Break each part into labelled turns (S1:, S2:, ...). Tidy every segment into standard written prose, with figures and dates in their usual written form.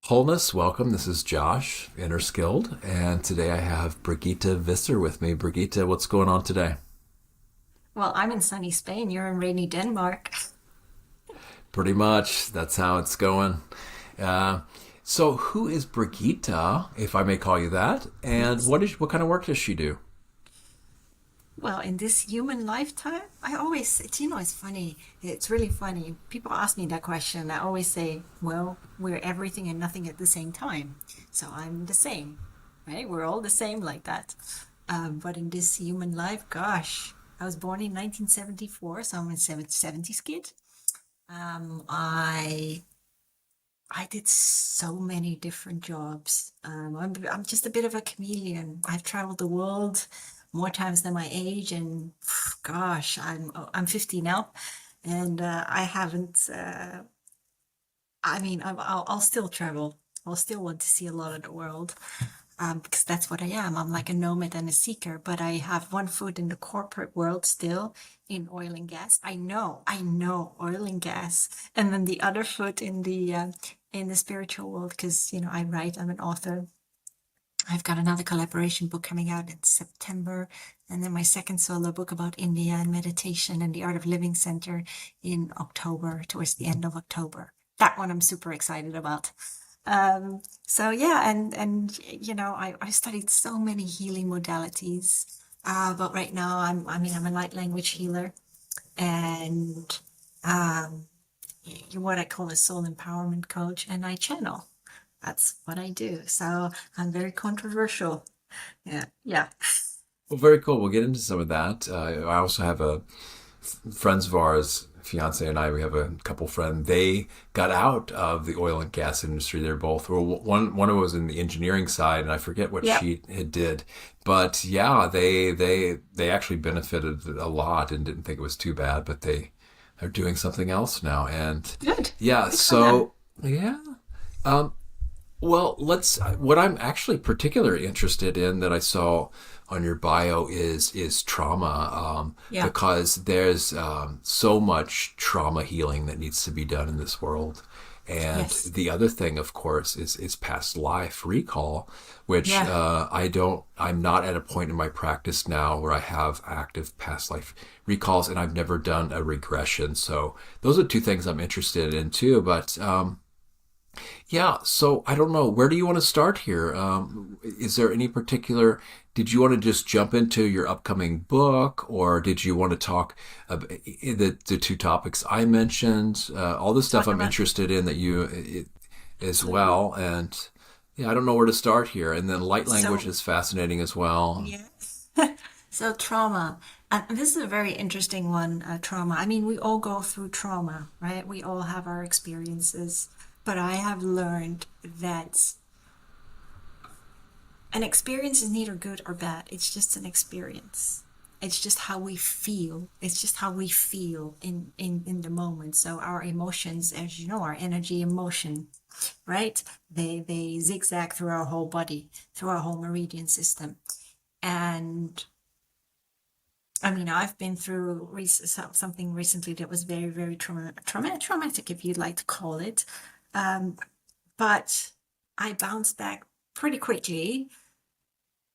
S1: Wholeness, welcome. This is Josh, Innerskilled, and today I have Brigitte Visser with me. Brigitte, what's going on today?
S2: Well, I'm in sunny Spain. You're in rainy Denmark.
S1: Pretty much, that's how it's going. Uh, so, who is Brigitte, if I may call you that, and
S2: Yes.
S1: what kind of work does she do?
S2: Well, in this human lifetime, I always, it's funny. It's really funny. People ask me that question. I always say, well, we're everything and nothing at the same time. So I'm the same, right? We're all the same like that. But in this human life, gosh, I was born in 1974, so I'm a 70s kid. Um, I I did so many different jobs. I'm just a bit of a chameleon. I've traveled the world more times than my age, and gosh, I'm 50 now, and I haven't. I'll still travel. I'll still want to see a lot of the world, because that's what I am. I'm like a nomad and a seeker, but I have one foot in the corporate world still in oil and gas. I know oil and gas, and then the other foot in the spiritual world because I write. I'm an author. I've got another collaboration book coming out in September, and then my second solo book about India and meditation and the Art of Living Center in October, towards the end of October. That one I'm super excited about. So yeah, and I studied so many healing modalities. But right now I'm a light language healer and um, what I call a soul empowerment coach, and I channel. That's what I do. So I'm very controversial. Yeah, yeah.
S1: Well, very cool. We'll get into some of that. I also have a friends of ours, fiance and I, we have a couple friend. They got out of the oil and gas industry. They're both, well, one of them was in the engineering side, and I forget what
S2: Yep.
S1: she had did. But yeah, they actually benefited a lot and didn't think it was too bad. But they are doing something else now, and
S2: Good.
S1: yeah.
S2: Good for them.
S1: So yeah. Um, well, what I'm actually particularly interested in that I saw on your bio is trauma,
S2: Yeah.
S1: because there's so much trauma healing that needs to be done in this world. And
S2: Yes.
S1: the other thing, of course, is past life recall, which
S2: Yeah.
S1: I'm not at a point in my practice now where I have active past life recalls, and I've never done a regression. So those are two things I'm interested in too. But yeah, so I don't know. Where do you want to start here? Is there any particular, did you want to just jump into your upcoming book, or did you want to talk about the two topics I mentioned? All the stuff
S2: Talk
S1: I'm
S2: about
S1: interested in that as
S2: absolutely.
S1: well. And yeah, I don't know where to start here. And then light language
S2: So
S1: is fascinating as well.
S2: yeah. So trauma. And this is a very interesting one, trauma. I mean, we all go through trauma, right? We all have our experiences. But I have learned that an experience is neither good or bad. It's just an experience. It's just how we feel. It's just how we feel in the moment. So our emotions, as you know, our energy, emotion, right? They zigzag through our whole body, through our whole meridian system. And I mean, I've been through something recently that was very, very traumatic, if you'd like to call it. Um, but I bounced back pretty quickly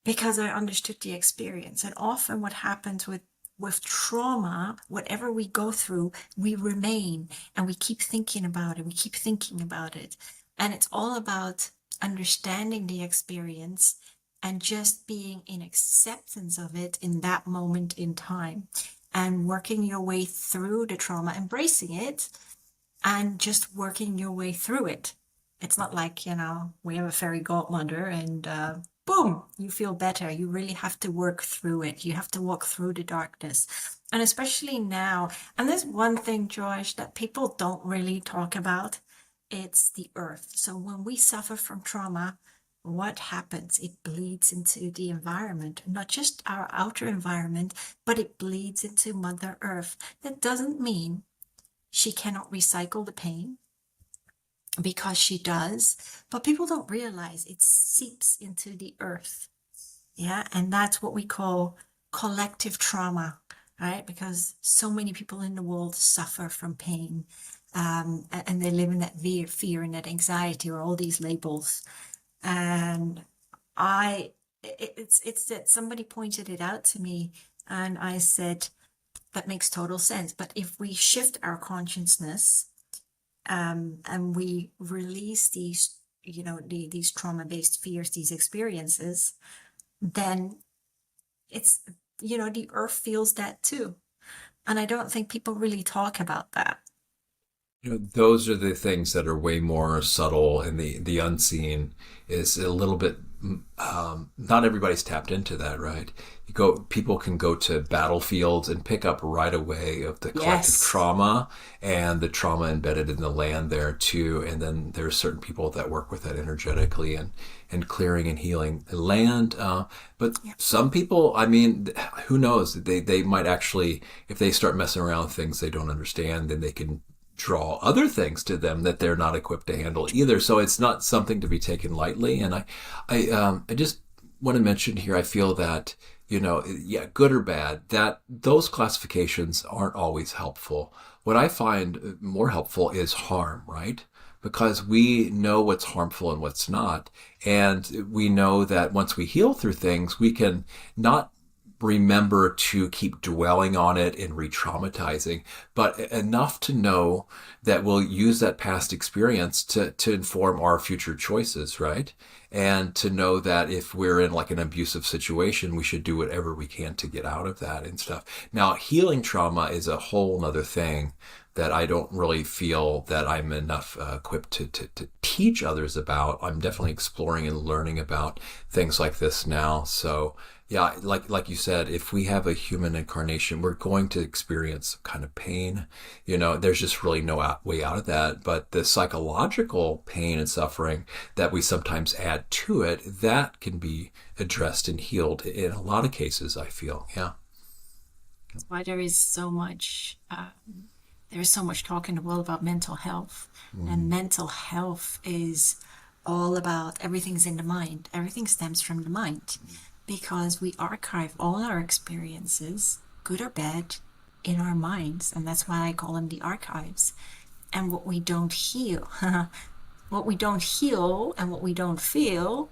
S2: because I understood the experience. And often what happens with trauma, whatever we go through, we remain and we keep thinking about it. We keep thinking about it. And it's all about understanding the experience and just being in acceptance of it in that moment in time and working your way through the trauma, embracing it and just working your way through it. It's not like, we have a fairy godmother and boom, you feel better. You really have to work through it. You have to walk through the darkness. And especially now, and there's one thing, Josh, that people don't really talk about. It's the earth. So when we suffer from trauma, what happens? It bleeds into the environment, not just our outer environment, but it bleeds into Mother Earth. That doesn't mean she cannot recycle the pain because she does, but people don't realize it seeps into the earth. Yeah, and that's what we call collective trauma, right? Because so many people in the world suffer from pain. and they live in that fear and that anxiety or all these labels. And I, it's that somebody pointed it out to me, and I said, that makes total sense. But if we shift our consciousness, and we release these, these trauma-based fears, these experiences, then it's, the earth feels that too. And I don't think people really talk about that.
S1: Those are the things that are way more subtle, and the unseen is a little bit. Not everybody's tapped into that, right? People can go to battlefields and pick up right away of the collective
S2: Yes.
S1: trauma and the trauma embedded in the land there too. And then there are certain people that work with that energetically and clearing and healing the land. But
S2: Yep.
S1: some people, I mean, who knows? They might actually, if they start messing around with things they don't understand, then they can draw other things to them that they're not equipped to handle either. So it's not something to be taken lightly. And I just want to mention here, I feel that, yeah, good or bad, that those classifications aren't always helpful. What I find more helpful is harm, right? Because we know what's harmful and what's not. And we know that once we heal through things, we can not remember to keep dwelling on it and re-traumatizing, but enough to know that we'll use that past experience to inform our future choices, right? And to know that if we're in like an abusive situation, we should do whatever we can to get out of that and stuff. Now, healing trauma is a whole nother thing that I don't really feel that I'm enough equipped to teach others about. I'm definitely exploring and learning about things like this now. So yeah, like you said, if we have a human incarnation, we're going to experience some kind of pain. There's just really no way out of that. But the psychological pain and suffering that we sometimes add to it, that can be addressed and healed in a lot of cases, I feel. Yeah.
S2: That's why there is so much talk in the world about mental health. And
S1: Mm.
S2: mental health is all about everything's in the mind. Everything stems from the mind because we archive all our experiences, good or bad, in our minds. And that's why I call them the archives. And what we don't heal, what we don't heal and what we don't feel,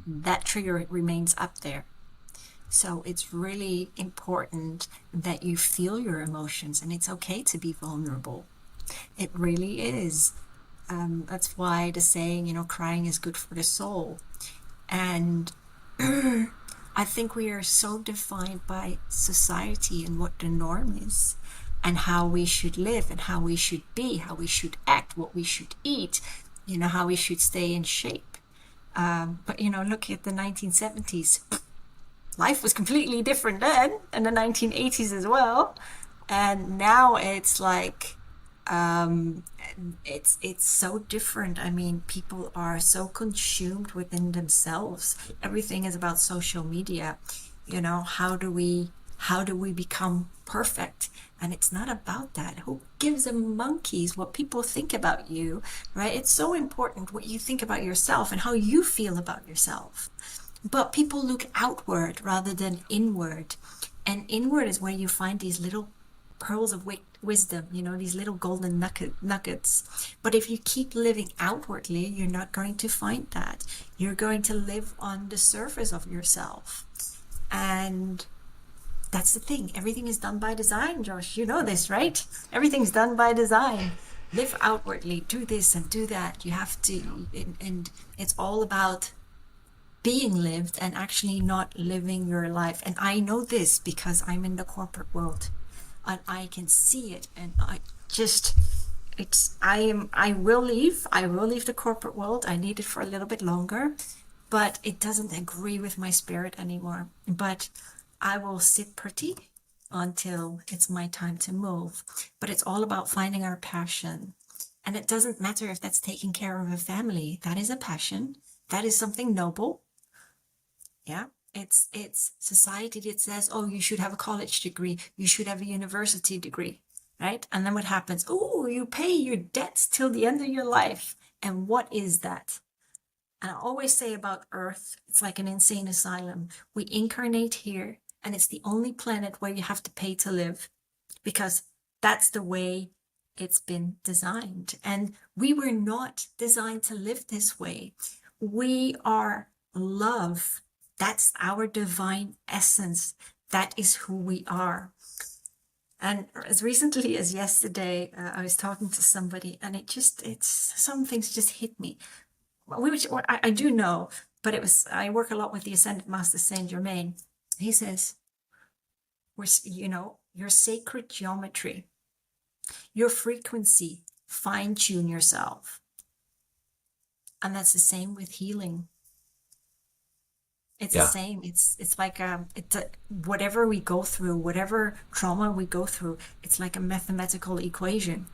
S2: that trigger remains up there. So it's really important that you feel your emotions, and it's okay to be vulnerable. It really is. That's why the saying, crying is good for the soul. And I think we are so defined by society and what the norm is, and how we should live, and how we should be, how we should act, what we should eat, how we should stay in shape. But, look at the 1970s. Life was completely different then, and the 1980s as well. And now it's like, it's so different. I mean, people are so consumed within themselves. Everything is about social media. How do we become perfect? And it's not about that. Who gives a monkeys what people think about you, right? It's so important what you think about yourself and how you feel about yourself. But people look outward rather than inward. And inward is where you find these little pearls of wisdom, these little golden nuggets. But if you keep living outwardly, you're not going to find that. You're going to live on the surface of yourself. And that's the thing. Everything is done by design, Josh. You know this, right? Everything's done by design. Live outwardly, do this and do that. You have to, and it's all about being lived and actually not living your life. And I know this because I'm in the corporate world and I can see it. And I will leave the corporate world. I need it for a little bit longer, but it doesn't agree with my spirit anymore. But I will sit pretty until it's my time to move. But it's all about finding our passion. And it doesn't matter if that's taking care of a family. That is a passion. That is something noble. Yeah. It's society that says, oh, you should have a college degree, you should have a university degree, right? And then what happens? Oh, you pay your debts till the end of your life. And what is that? And I always say about Earth, it's like an insane asylum. We incarnate here, and it's the only planet where you have to pay to live because that's the way it's been designed. And we were not designed to live this way. We are love. That's our divine essence. That is who we are. And as recently as yesterday, I was talking to somebody, and some things just hit me. Which I do know, but I work a lot with the Ascended Master Saint Germain. He says, your sacred geometry, your frequency, fine tune yourself. And that's the same with healing. It's the
S1: Yeah.
S2: same. It's like whatever we go through, whatever trauma we go through, it's like a mathematical equation.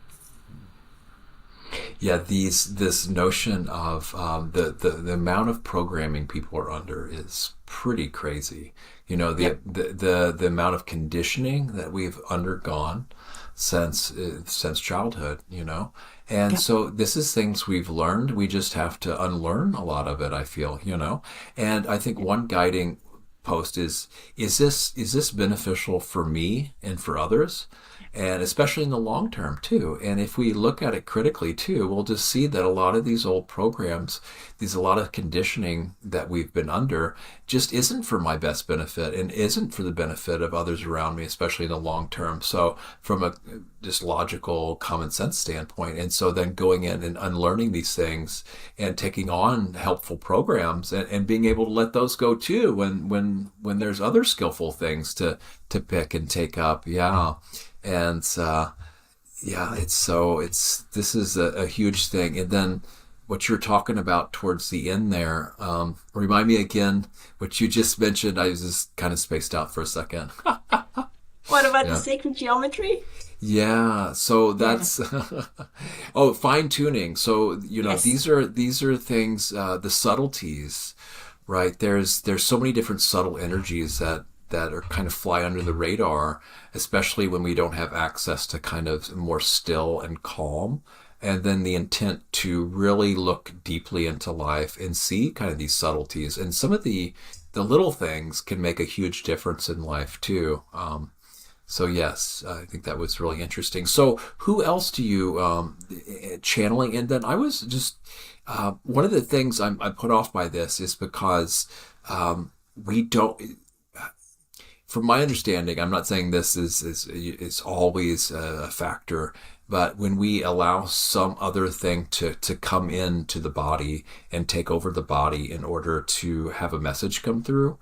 S1: Yeah, this notion of the amount of programming people are under is pretty crazy. You know,
S2: Yep.
S1: the amount of conditioning that we've undergone since childhood. You know, and
S2: Yep.
S1: so this is things we've learned. We just have to unlearn a lot of it. I feel, you know, and I think
S2: Yep.
S1: one guiding post is this beneficial for me and for others, and especially in the long term too. And if we look at it critically too, we'll just see that a lot of these old programs, a lot of conditioning that we've been under, just isn't for my best benefit and isn't for the benefit of others around me, especially in the long term. So from a just logical common sense standpoint, and so then going in and unlearning these things and taking on helpful programs, and being able to let those go too when there's other skillful things to pick and take up. Yeah. And yeah, it's this is a huge thing. And then what you're talking about towards the end there, remind me again what you just mentioned. I was just kind of spaced out for a second.
S2: What about the
S1: Yeah.
S2: sacred geometry?
S1: Yeah, so
S2: Yeah.
S1: that's oh, fine tuning. So, you know,
S2: Yes.
S1: these are things, the subtleties, right? There's so many different subtle energies that are kind of fly under the radar, especially when we don't have access to kind of more still and calm. And then the intent to really look deeply into life and see kind of these subtleties, and some of the little things can make a huge difference in life too. So yes, I think that was really interesting. So who else do you channeling? And then I was just one of the things I'm put off by this is because we don't. From my understanding, I'm not saying this is always a factor, but when we allow some other thing to come into the body and take over the body in order to have a message come through,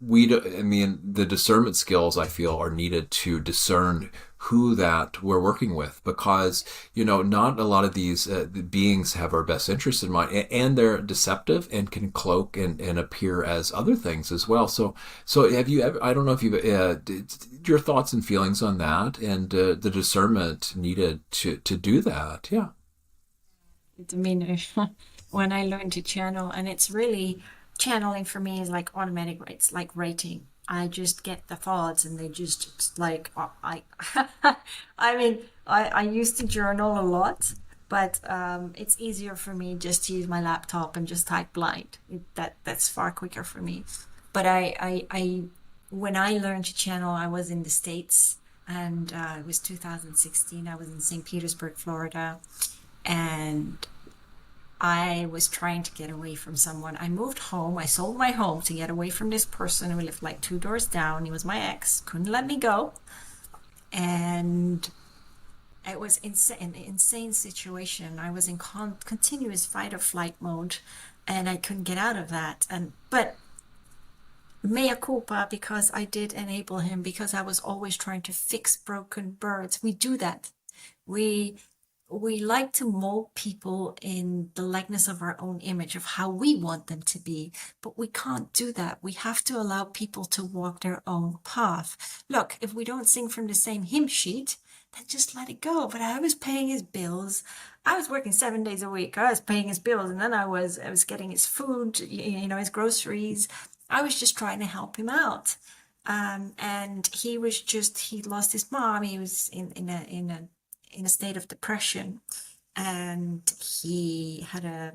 S1: we do, I mean, the discernment skills I feel are needed to discern who that we're working with, because you know not a lot of these beings have our best interest in mind, and they're deceptive and can cloak and appear as other things as well. So have you ever, I don't know if you your thoughts and feelings on that, and the discernment needed to do that. Yeah.
S2: I mean, when I learned to channel, and it's really channeling for me is like automatic, it's like writing. I just get the thoughts, and they just it's like I mean, I used to journal a lot, but it's easier for me just to use my laptop and just type blind. That's far quicker for me. But when I learned to channel, I was in the States, and it was 2016. I was in St. Petersburg, Florida, and I was trying to get away from someone. I moved home. I sold my home to get away from this person who lived like two doors down. He was my ex, couldn't let me go. And it was an insane situation. I was in continuous fight or flight mode, and I couldn't get out of that. But mea culpa, because I did enable him, because I was always trying to fix broken birds. We do that. We we like to mold people in the likeness of our own image of how we want them to be, but we can't do that. We have to allow people to walk their own path. Look, if we don't sing from the same hymn sheet, then just let it go. But I was paying his bills. I was working 7 days a week. I was paying his bills, and then I was getting his food, his groceries. I was just trying to help him out. And he lost his mom. He was in a state of depression, and he had a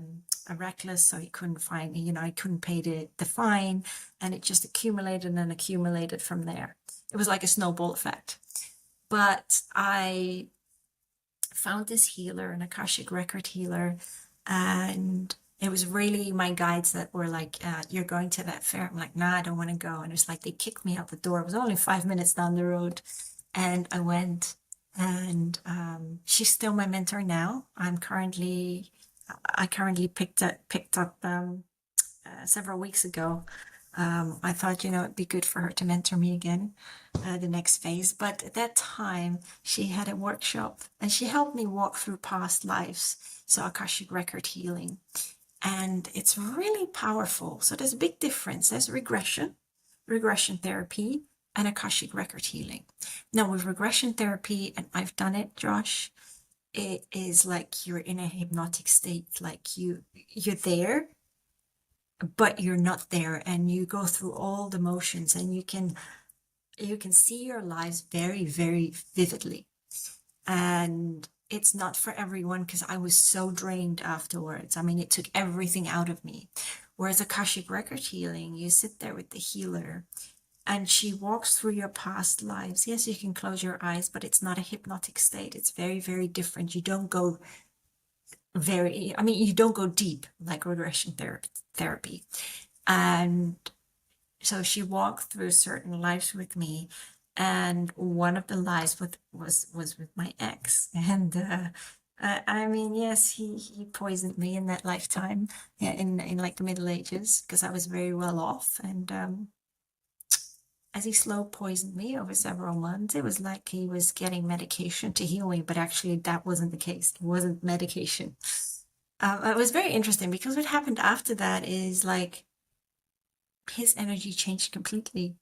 S2: reckless, so he couldn't find, I couldn't pay the fine, and it just accumulated and accumulated from there. It was like a snowball effect. But I found this healer, an Akashic record healer, and it was really my guides that were like, "You're going to that fair." I'm like, "Nah, I don't want to go." And it's like they kicked me out the door. It was only 5 minutes down the road, and I went. And she's still my mentor now. I currently picked up several weeks ago. I thought, it'd be good for her to mentor me again, the next phase. But at that time, she had a workshop and she helped me walk through past lives. So Akashic record healing. And it's really powerful. So there's a big difference. There's regression therapy, and Akashic record healing. Now, with regression therapy, and I've done it, Josh, it is like you're in a hypnotic state, like you're there, but you're not there, and you go through all the motions, and you can see your lives very, very vividly. And it's not for everyone because I was so drained afterwards. I mean, it took everything out of me. Whereas Akashic record healing, you sit there with the healer and she walks through your past lives. Yes, you can close your eyes, but it's not a hypnotic state. It's very, very different. You don't go you don't go deep like regression therapy. And so she walked through certain lives with me, and one of the lives was with my ex. And I mean, yes, he poisoned me in that lifetime, yeah, in like the Middle Ages, because I was very well off. And as he slow poisoned me over several months, it was like he was getting medication to heal me, but actually that wasn't the case. It wasn't medication. It was very interesting because what happened after that is like his energy changed completely.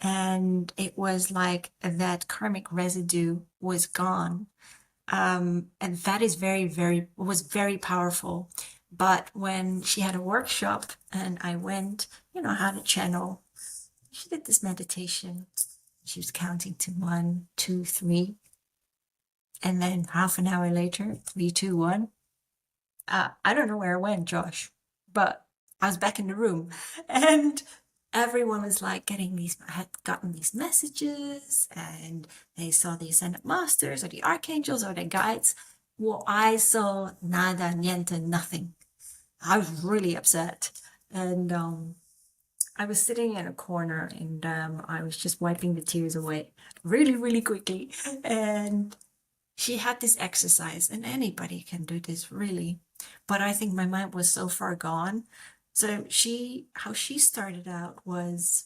S2: And it was like that karmic residue was gone. And that is was very powerful. But when she had a workshop and I went, how to channel, she did this meditation. She was counting to 1, 2, 3. And then half an hour later, 3, 2, 1. I don't know where I went, Josh, but I was back in the room. And everyone was like had gotten these messages, and they saw the ascended masters or the archangels or the guides. Well, I saw nada, niente, nothing. I was really upset. And I was sitting in a corner, and I was just wiping the tears away really, really quickly. And she had this exercise, and anybody can do this really. But I think my mind was so far gone. So how she started out was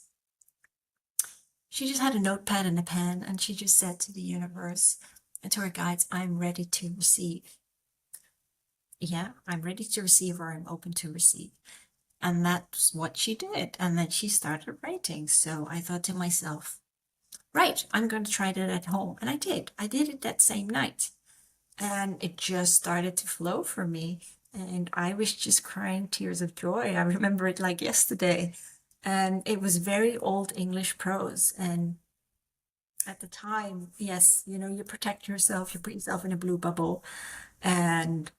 S2: she just had a notepad and a pen, and she just said to the universe and to her guides, "I'm ready to receive." Yeah, I'm ready to receive, or I'm open to receive. And that's what she did. And then she started writing. So I thought to myself, right, I'm going to try that at home. And I did. I did it that same night. And it just started to flow for me. And I was just crying tears of joy. I remember it like yesterday. And it was very old English prose. And at the time, yes, you protect yourself, you put yourself in a blue bubble. And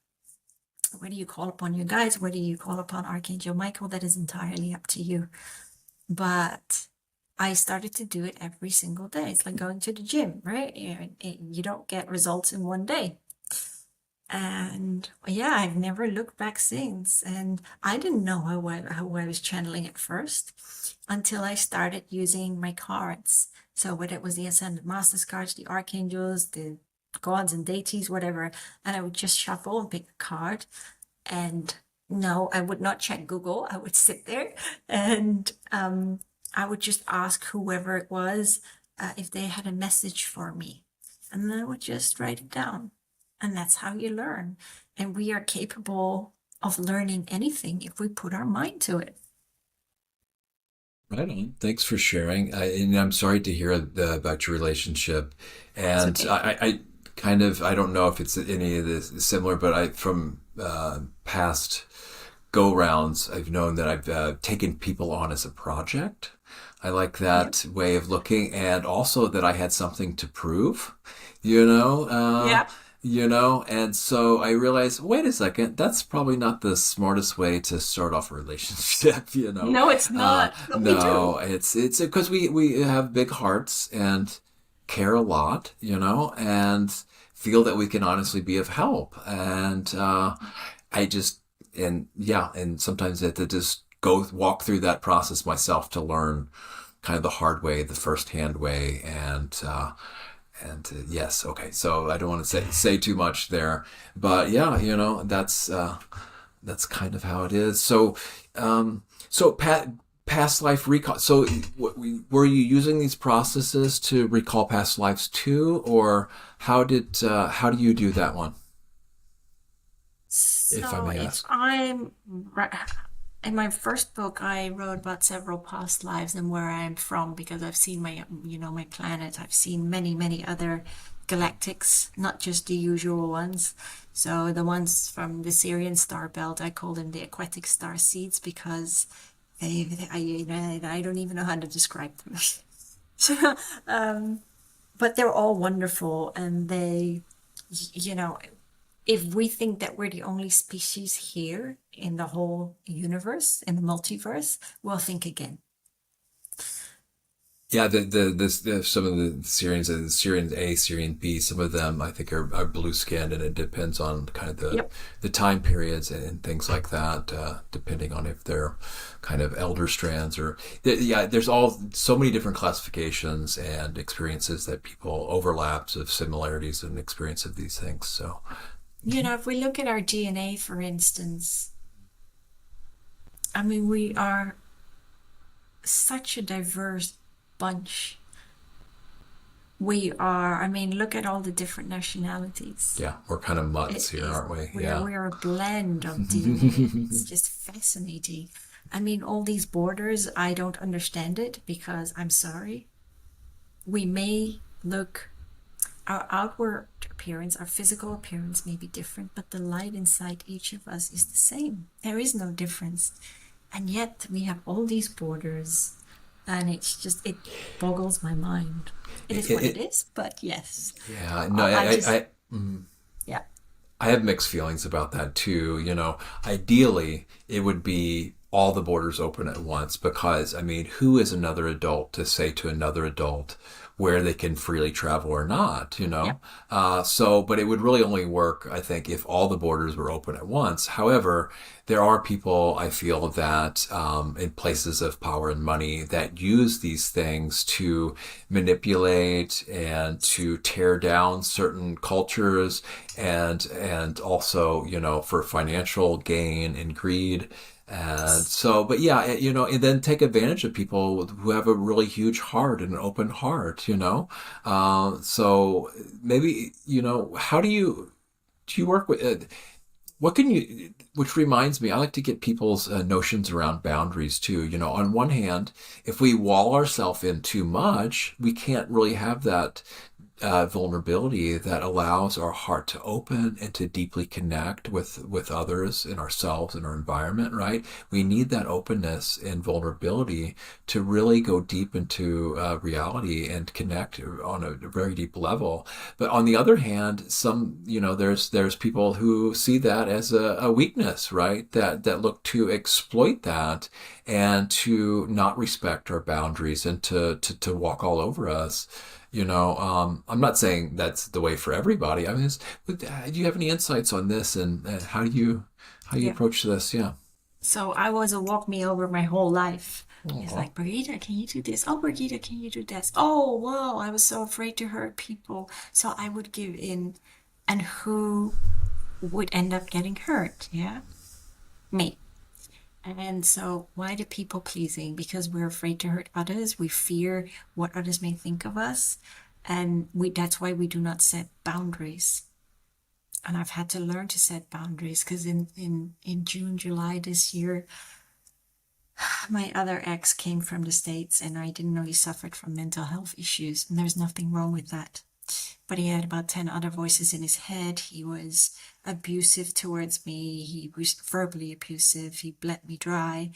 S2: whether you call upon your guides, whether you call upon Archangel Michael, that is entirely up to you. But I started to do it every single day. It's like going to the gym, right? You don't get results in one day. And yeah, I've never looked back since. And I didn't know how I was channeling at first until I started using my cards. So whether it was the Ascended Masters cards, the Archangels, the gods and deities, whatever, and I would just shuffle and pick a card. And no, I would not check Google. I would sit there and I would just ask whoever it was if they had a message for me. And then I would just write it down. And that's how you learn. And we are capable of learning anything if we put our mind to it.
S1: Right on. Thanks for sharing. And I'm sorry to hear about your relationship.
S2: It's
S1: And
S2: okay.
S1: I kind of, I don't know if it's any of this similar, but from past go rounds, I've known that I've taken people on as a project. I like
S2: Yep.
S1: that way of looking, and also that I had something to prove, you know, uh,
S2: Yep.
S1: and so I realized, wait a second, that's probably not the smartest way to start off a relationship,
S2: No, it's not. But we
S1: No,
S2: do.
S1: it's because we have big hearts and care a lot, and feel that we can honestly be of help. And I just, and yeah, and sometimes I have to just go walk through that process myself to learn kind of the hard way, the first-hand way. And yes, okay. So I don't want to say too much there, but yeah, that's kind of how it is. So, so past life recall. So, were you using these processes to recall past lives too, or how do you do that one, if I
S2: So
S1: may
S2: if
S1: ask?
S2: I'm in my first book, I wrote about several past lives and where I'm from because I've seen my planet. I've seen many, many other galactics, not just the usual ones. So the ones from the Syrian star belt, I call them the aquatic star seeds because I don't even know how to describe them. But they're all wonderful, and you know, if we think that we're the only species here in the whole universe, in the multiverse, we'll think again.
S1: Yeah, some of the Syrians, Syrian A, Syrian B, some of them I think are blue skinned, and it depends on kind of
S2: Yep.
S1: the time periods and things like that, depending on if they're kind of elder strands or yeah. There's all so many different classifications and experiences that people overlaps of similarities and experience of these things. So
S2: If we look at our DNA, for instance, I mean, we are such a diverse bunch. I mean, look at all the different nationalities.
S1: yeah, we're kind of mutts
S2: It
S1: here,
S2: is,
S1: aren't we?
S2: we're,
S1: Yeah.
S2: we're a blend of DNA. It's just fascinating. I mean, all these borders, I don't understand it because I'm sorry. We may look, our outward appearance, our physical appearance may be different, but the light inside each of us is the same. There is no difference. And yet we have all these borders, and it boggles my mind. It is what it
S1: It
S2: is, but yes.
S1: yeah, no,
S2: I just,
S1: mhm.
S2: yeah,
S1: I have mixed feelings about that too. Ideally, it would be all the borders open at once because, I mean, who is another adult to say to another adult where they can freely travel or not, you
S2: yeah,
S1: know? But it would really only work, I think, if all the borders were open at once. However, there are people I feel that in places of power and money that use these things to manipulate and to tear down certain cultures and also for financial gain and greed. And so, but yeah, and then take advantage of people who have a really huge heart and an open heart, so maybe, how do you work with what can you, which reminds me, I like to get people's notions around boundaries too. On one hand, if we wall ourselves in too much, we can't really have that vulnerability that allows our heart to open and to deeply connect with others and ourselves and our environment, right? We need that openness and vulnerability to really go deep into reality and connect on a very deep level. But on the other hand, there's people who see that as a weakness, right? That look to exploit that and to not respect our boundaries and to walk all over us. I'm not saying that's the way for everybody. I mean, do you have any insights on this and how you
S2: yeah.
S1: approach this? Yeah.
S2: So I was a walk me over my whole life. It's
S1: Aw.
S2: like, Brigitte, can you do this? Oh, Brigitte, can you do this? Oh, wow, I was so afraid to hurt people. So I would give in. And who would end up getting hurt? Yeah, me. And so, why the people pleasing? Because we're afraid to hurt others. We fear what others may think of us. And that's why we do not set boundaries. And I've had to learn to set boundaries because in June, July this year, my other ex came from the States and I didn't know he suffered from mental health issues. And there's nothing wrong with that. But he had about 10 other voices in his head. He was abusive towards me. He was verbally abusive. He bled me dry.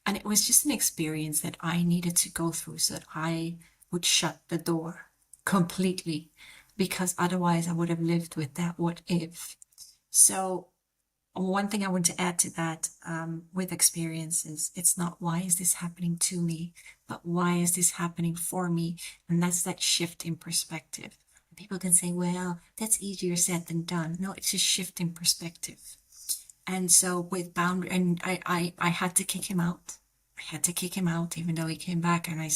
S2: And it was just an experience that I needed to go through so that I would shut the door completely because otherwise I would have lived with that what if. So one thing I want to add to that with experience is it's not why is this happening to me, but why is this happening for me? And that's that shift in perspective. People can say, well, that's easier said than done. No, it's a shift in perspective. And so with boundary, and I had to kick him out. I had to kick him out, even though he came back, and I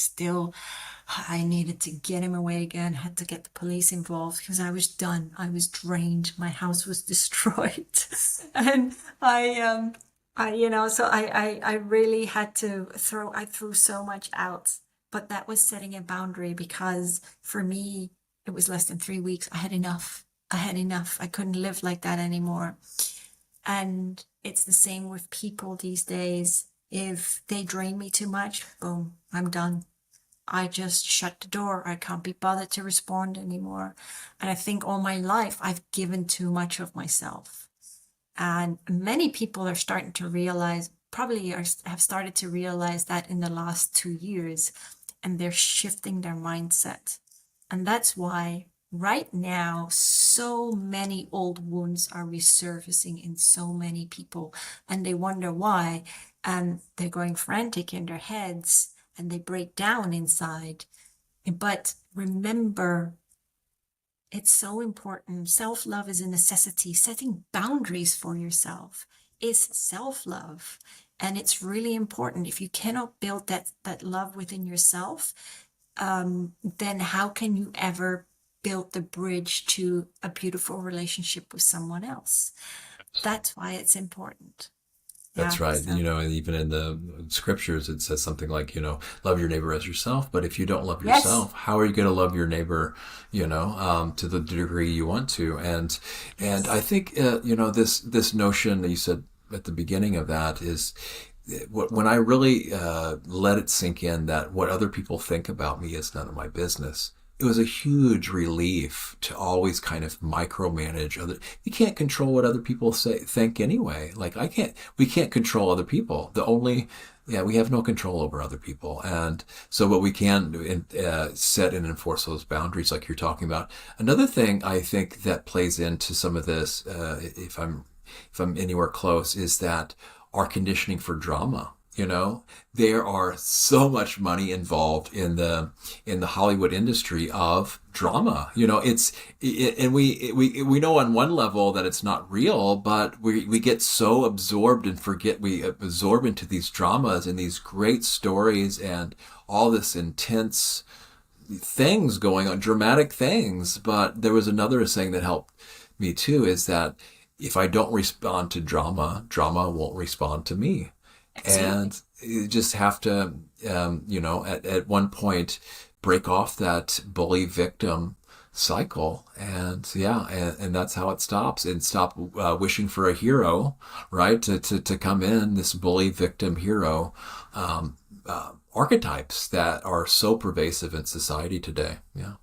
S2: needed to get him away again. Had to get the police involved because I was done. I was drained. My house was destroyed, and so I really had to I threw so much out, but that was setting a boundary because for me, it was less than 3 weeks. I had enough. I had enough. I couldn't live like that anymore. And it's the same with people these days. If they drain me too much, boom, I'm done. I just shut the door. I can't be bothered to respond anymore. And I think all my life I've given too much of myself. And many people are starting to realize, have started to realize that in the last 2 years, and they're shifting their mindset. And that's why right now, so many old wounds are resurfacing in so many people, and they wonder why. And they're going frantic in their heads and they break down inside. But remember, it's so important. Self love is a necessity. Setting boundaries for yourself is self love. And it's really important. If you cannot build that love within yourself, then how can you ever build the bridge to a beautiful relationship with someone else? That's why it's important. Yeah.
S1: That's right.
S2: So,
S1: And even in the scriptures, it says something like, love your neighbor as yourself. But if you don't love
S2: yes,
S1: yourself, how are you going to love your neighbor, to the degree you want to? And I
S2: yes,
S1: think, this notion that you said at the beginning of that is when I really let it sink in that what other people think about me is none of my business. It was a huge relief to always kind of micromanage other. You can't control what other people think anyway. Like we can't control other people. Yeah, we have no control over other people. And so what we can do set and enforce those boundaries like you're talking about. Another thing I think that plays into some of this, if I'm anywhere close, is that our conditioning for drama. There are so much money involved in the Hollywood industry of drama. And we know on one level that it's not real, but we get so absorbed and forget we absorb into these dramas and these great stories and all this intense things going on, dramatic things. But there was another saying that helped me too, is that if I don't respond to drama, drama won't respond to me.
S2: absolutely.
S1: And you just have to, at one point, break off that bully victim cycle. And yeah, and that's how it stops. And stop wishing for a hero, right? To come in, this bully victim hero archetypes that are so pervasive in society today. Yeah.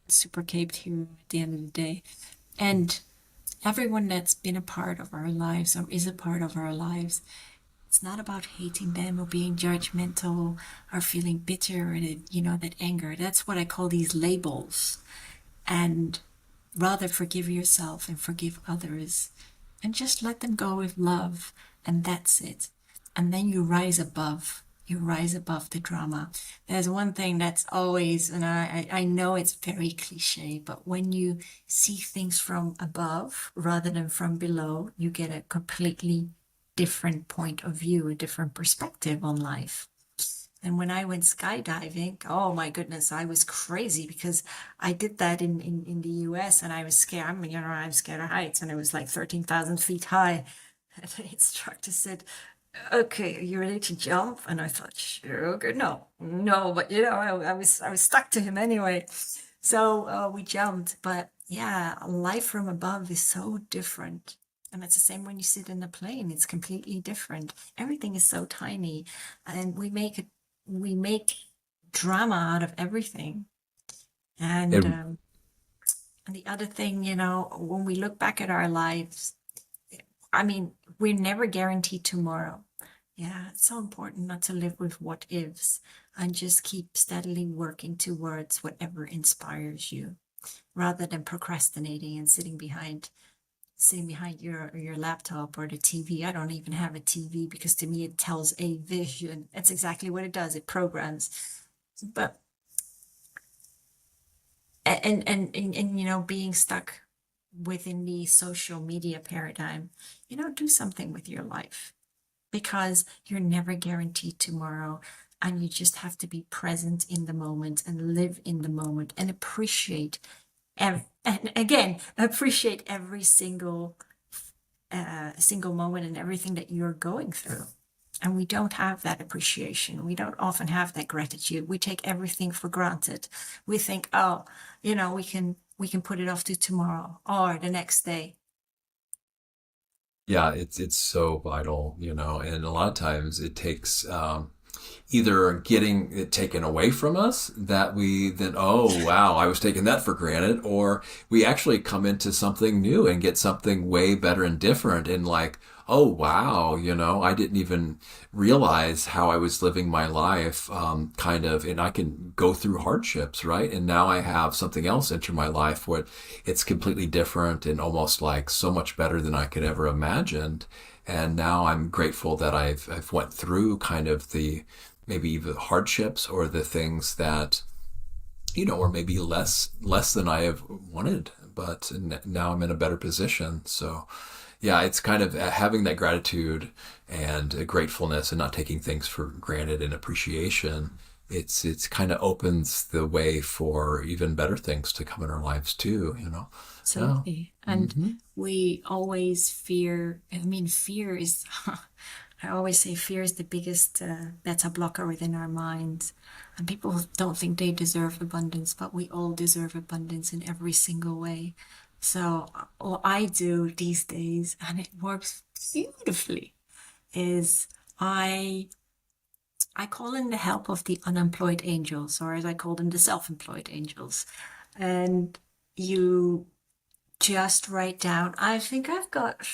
S2: Super caped hero at the end of the day. And everyone that's been a part of our lives or is a part of our lives, it's not about hating them or being judgmental or feeling bitter or that anger. That's what I call these labels. And rather forgive yourself and forgive others and just let them go with love. And that's it. And then you rise above. You rise above the drama. There's one thing that's always, and I know it's very cliche, but when you see things from above rather than from below, you get a completely different point of view, a different perspective on life. And when I went skydiving, oh my goodness, I was crazy because I did that in the US and I was scared. I'm scared of heights and it was like 13,000 feet high. And the instructor said, okay, are you ready to jump? And I thought, sure, okay, no, no, but I was stuck to him anyway. So we jumped, but yeah, life from above is so different. And it's the same when you sit in a plane, it's completely different. Everything is so tiny, and we make drama out of everything. And
S1: And
S2: um, and the other thing, when we look back at our lives, I mean, we're never guaranteed tomorrow. Yeah, it's so important not to live with what ifs and just keep steadily working towards whatever inspires you rather than procrastinating and sitting behind your laptop or the TV. I don't even have a TV because to me it tells a vision. That's exactly what it does. It programs. But And being stuck within the social media paradigm, do something with your life, because you're never guaranteed tomorrow, and you just have to be present in the moment and live in the moment and appreciate and again appreciate every single moment and everything that you're going through. And we don't have that appreciation. We don't often have that gratitude. We take everything for granted. We think, oh, we can put it off to tomorrow or the next day.
S1: Yeah, it's so vital, and a lot of times it takes either getting it taken away from us that we then, oh wow, I was taking that for granted, or we actually come into something new and get something way better and different, and like, oh wow, I didn't even realize how I was living my life, kind of, and I can go through hardships, right? And now I have something else enter my life where it's completely different and almost like so much better than I could ever imagined. And now I'm grateful that I've went through kind of the maybe the hardships or the things that or maybe less than I have wanted, but now I'm in a better position. So yeah, it's kind of having that gratitude and gratefulness and not taking things for granted and appreciation. It's kind of opens the way for even better things to come in our lives too. Yeah.
S2: Absolutely. And
S1: Hmm.
S2: we always fear, I mean, fear is, I always say fear is the biggest beta blocker within our minds. And people don't think they deserve abundance, but we all deserve abundance in every single way. So, what I do these days, and it works beautifully, is I I call in the help of the unemployed angels, or as I call them, the self-employed angels. And you just write down, I think I've got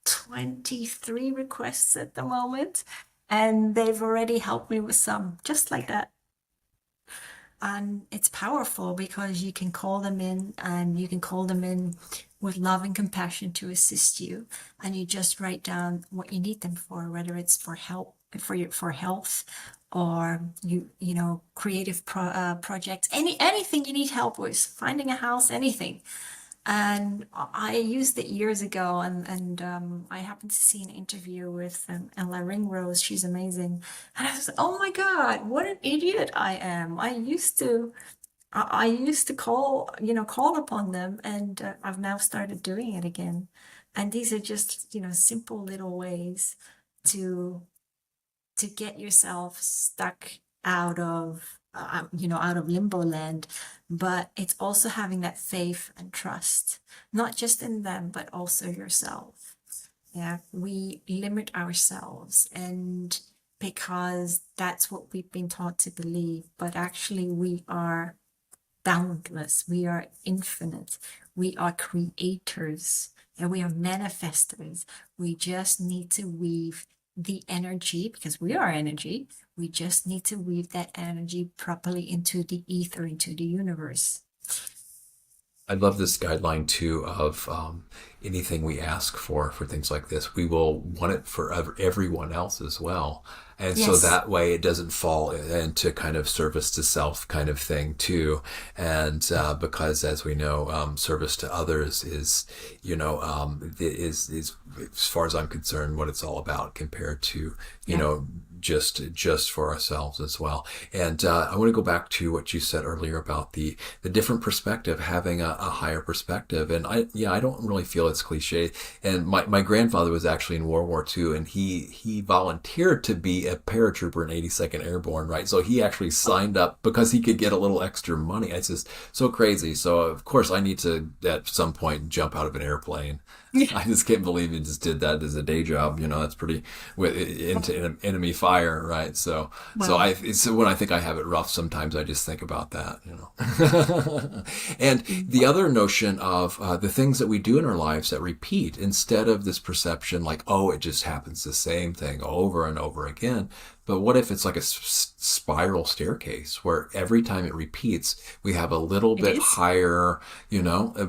S2: 23 requests at the moment, and they've already helped me with some, just like that. And it's powerful because you can call them in, and you can call them in with love and compassion to assist you. And you just write down what you need them for, whether it's for help, for health, or creative projects, anything you need help with, finding a house, anything. And I used it years ago, and I happened to see an interview with Ella Ringrose. She's amazing, and I was like, "Oh my God, what an idiot I am! I used to call upon them, and I've now started doing it again. And these are just simple little ways to get yourself stuck out of limbo land. But it's also having that faith and trust, not just in them but also yourself. Yeah, we limit ourselves, and because that's what we've been taught to believe, but actually we are boundless, we are infinite, we are creators, and we are manifestors. We just need to weave the energy, because we are energy. We just need to weave that energy properly into the ether, into the universe.
S1: I love this guideline too of anything we ask for things like this, we will want it for everyone else as well. And so
S2: Yes,
S1: that way it doesn't fall into kind of service to self kind of thing too. And because as we know, service to others is, is as far as I'm concerned, what it's all about compared to,
S2: yeah,
S1: just for ourselves as well. And I want to go back to what you said earlier about the different perspective, having a higher perspective. And I don't really feel it's cliche. And my grandfather was actually in World War II, and he volunteered to be a paratrooper in 82nd Airborne, right? So he actually signed up because he could get a little extra money. It's just so crazy. So of course I need to at some point jump out of an airplane. I just can't believe he just did that as a day job. That's pretty into enemy fire, right? So
S2: well,
S1: so when I think I have it rough, sometimes I just think about that. And the other notion of the things that we do in our lives that repeat instead of this perception like, oh, it just happens the same thing over and over again. But what if it's like a spiral staircase where every time it repeats, we have a little
S2: it
S1: bit
S2: is.
S1: higher,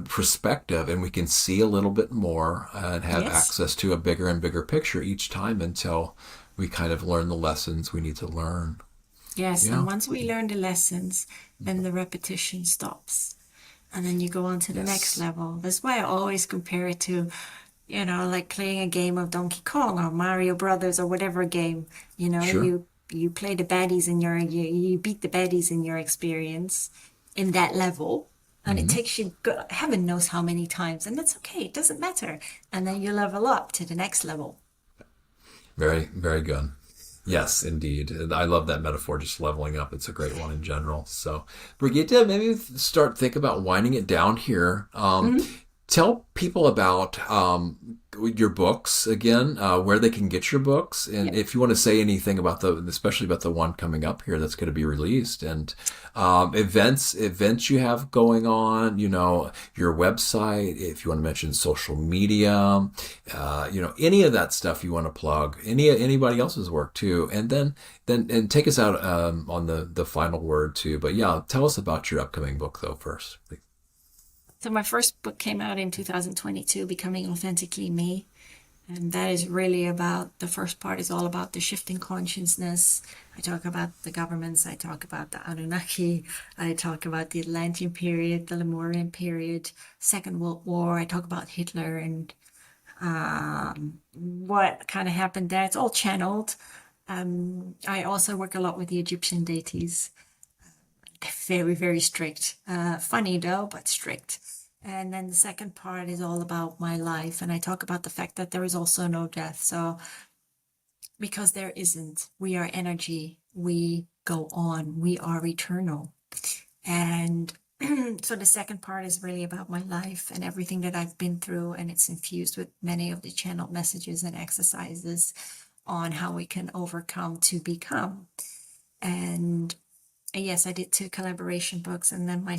S1: perspective, and we can see a little bit more and have
S2: Yes.
S1: access to a bigger and bigger picture each time until we kind of learn the lessons we need to learn.
S2: Yes, and
S1: Yeah.
S2: once we learn the lessons, then the repetition stops. And then you go on to the next
S1: Yes.
S2: level. That's why I always compare it to, like playing a game of Donkey Kong or Mario Brothers or whatever game.
S1: Sure.
S2: You play the baddies in you beat the baddies in your experience in that level, and it
S1: Hmm.
S2: takes you heaven knows how many times, and that's okay. It doesn't matter. And then you level up to the next level.
S1: Very, very good. Yes, indeed. And I love that metaphor, just leveling up. It's a great one in general. So, Brigitte, maybe start think about winding it down here.
S2: Mhm.
S1: Tell people about your books again, where they can get your books,
S2: Yeah.
S1: and if you want to say anything about especially about the one coming up here that's going to be released, and events you have going on. Your website. If you want to mention social media, any of that stuff you want to plug, anybody else's work too, and then and take us out on the final word too. But yeah, tell us about your upcoming book though first.
S2: So my first book came out in 2022, Becoming Authentically Me. And that is really about the first part is all about the shifting consciousness. I talk about the governments, I talk about the Anunnaki, I talk about the Atlantean period, the Lemurian period, Second World War. I talk about Hitler and what kind of happened there. It's all channeled. I also work a lot with the Egyptian deities. They're very, very strict. Funny though, but strict. And then the second part is all about my life. And I talk about the fact that there is also no death. So, because there isn't, we are energy, we go on, we are eternal. And so the second part is really about my life and everything that I've been through. And it's infused with many of the channeled messages and exercises on how we can overcome to become. And yes, I did two collaboration books, and then my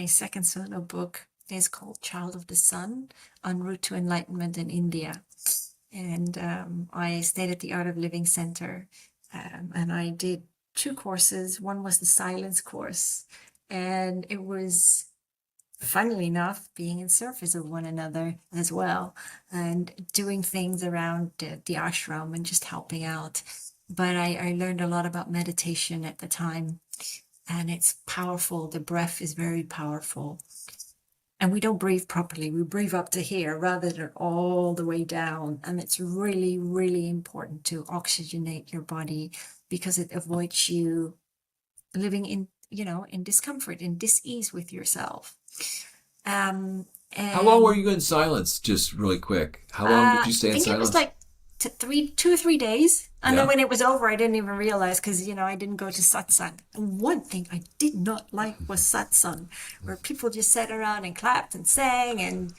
S2: second solo book is called Child of the Sun: En Route to Enlightenment in India. And I stayed at the Art of Living Center, and I did two courses. One was the silence course, and it was, funnily enough, being in service of one another as well, and doing things around the ashram and just helping out. But I learned a lot about meditation at the time, and it's powerful. The breath is very powerful. And we don't breathe properly. We breathe up to here rather than all the way down. And it's really, really important to oxygenate your body because it avoids you living in discomfort, in dis-ease with yourself. Um,
S1: How long were
S2: and
S1: you in silence? Just really quick. How long did you
S2: I
S1: stay in
S2: think it was
S1: silence?
S2: like 2 or 3 days. And then
S1: Yeah.
S2: when it was over, I didn't even realize because, I didn't go to satsang. And one thing I did not like was satsang, where people just sat around and clapped and sang. And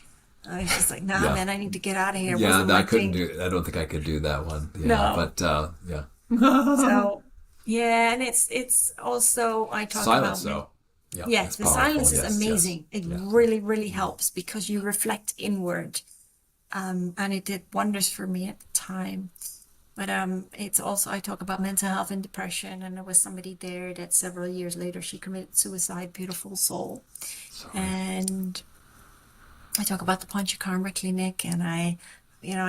S2: I was just like, nah,
S1: Yeah.
S2: man, I need to get out of here. It
S1: Yeah,
S2: wasn't
S1: I
S2: my
S1: couldn't
S2: thing.
S1: do. I don't think I could do that one. Yeah,
S2: No.
S1: but yeah.
S2: So, yeah. And it's also, I talk
S1: Silence,
S2: about,
S1: though. Yeah,
S2: yeah,
S1: it's
S2: the
S1: powerful.
S2: silence is
S1: Yes, yes,
S2: amazing. It
S1: yeah.
S2: really, really helps because you reflect inward. And it did wonders for me at the time. But it's also, I talk about mental health and depression, and there was somebody there that several years later she committed suicide. Beautiful soul.
S1: Sorry.
S2: And I talk about the Panchakarma clinic, and I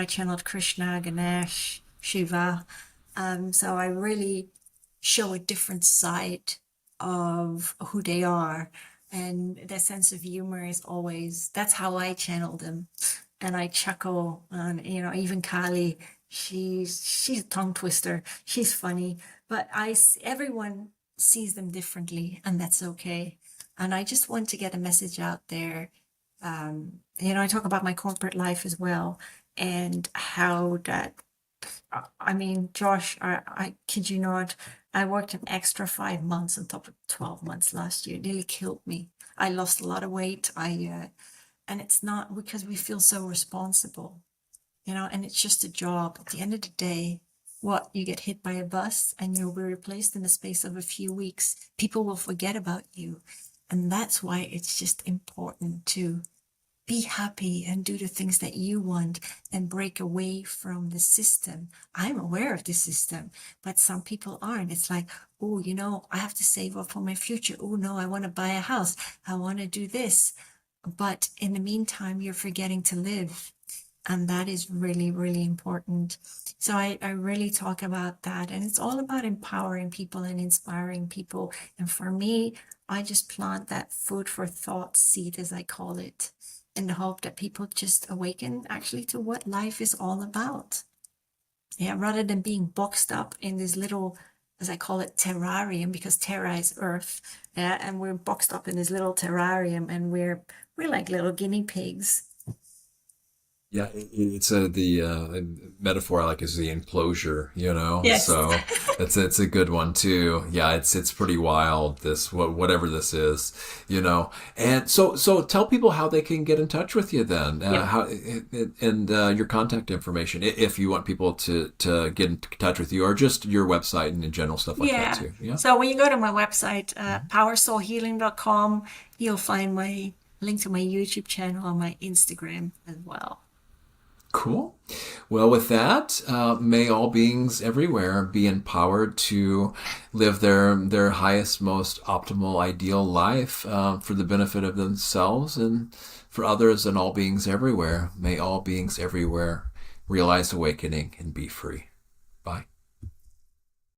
S2: channeled Krishna, Ganesh, Shiva. So I really show a different side of who they are, and their sense of humor is always, that's how I channel them. And I chuckle, and even Kali, she's a tongue twister. She's funny, but everyone sees them differently, and that's okay. And I just want to get a message out there. I talk about my corporate life as well, and how that, I mean, Josh, I kid you not, I worked an extra 5 months on top of 12 months last year. It nearly killed me. I lost a lot of weight. And it's not because we feel so responsible, and it's just a job. At the end of the day, what, you get hit by a bus and you'll be replaced in the space of a few weeks. People will forget about you. And that's why it's just important to be happy and do the things that you want and break away from the system. I'm aware of the system, but some people aren't. It's like, oh, I have to save up for my future. Oh, no, I want to buy a house. I want to do this. But in the meantime, you're forgetting to live. And that is really, really important. So I really talk about that. And it's all about empowering people and inspiring people. And for me, I just plant that food for thought seed, as I call it, in the hope that people just awaken actually to what life is all about. Yeah, rather than being boxed up in this little, as I call it, terrarium, because terra is earth. Yeah, and we're boxed up in this little terrarium, and we're like little guinea pigs.
S1: Yeah, it's the metaphor I like is the enclosure, you know.
S2: Yes.
S1: So it's a good one too. Yeah, it's pretty wild this whatever this is, you know. And so tell people how they can get in touch with you then.
S2: Yep.
S1: How and your contact information if you want people to get in touch with you or just your website and in general stuff like that
S2: Yeah.
S1: too. Yeah.
S2: So when you go to my website, powersoulhealing.com, you'll find my link to my YouTube channel and my Instagram as well.
S1: Cool. Well, with that, may all beings everywhere be empowered to live their highest, most optimal, ideal life for the benefit of themselves and for others and all beings everywhere. May all beings everywhere realize awakening and be free. Bye.